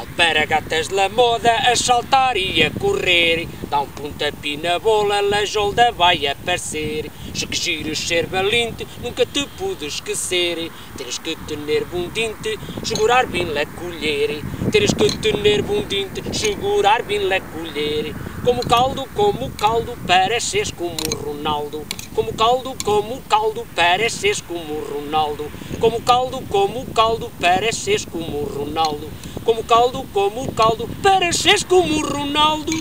Alparagatas da moda a saltar e a correr, dá um pontapé na bola, lajolda vai aparecer. Se que gires ser valente, nunca te pude esquecer. Tens que ter bom dente, segurar bem a colher. Tens que ter bom dente, segurar bem a colher. Como caldo, pareces como Ronaldo. Como caldo, pareces como Ronaldo. Como caldo, pareces como Ronaldo. Como caldo, pareces como Ronaldo.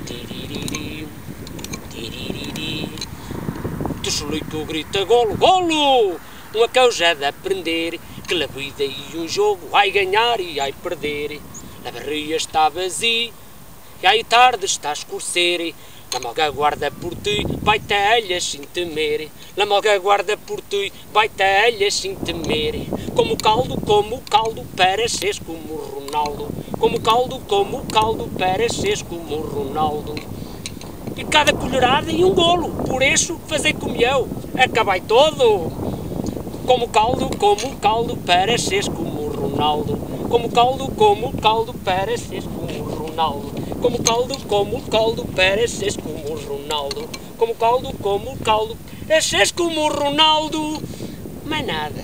Tiririri, tiririri. Tu solico grita golo, golo! Uma causa de aprender que a vida e um jogo vai ganhar e vai perder. A barriga está vazia e aí tarde está a escurecer. La malga guarda por ti, vai-te a elhas sem temer. La malga guarda por ti, vai-te a elhas sem temer. Como caldo, pareces como Ronaldo. Como caldo, pareces como Ronaldo. E cada colherada e um golo, por isso fazer como eu, acabai todo. Como caldo, pareces como Ronaldo. Como caldo, pareces como Ronaldo. Como caldo, pareces como Ronaldo. Como caldo, pareces como Ronaldo. Mais nada.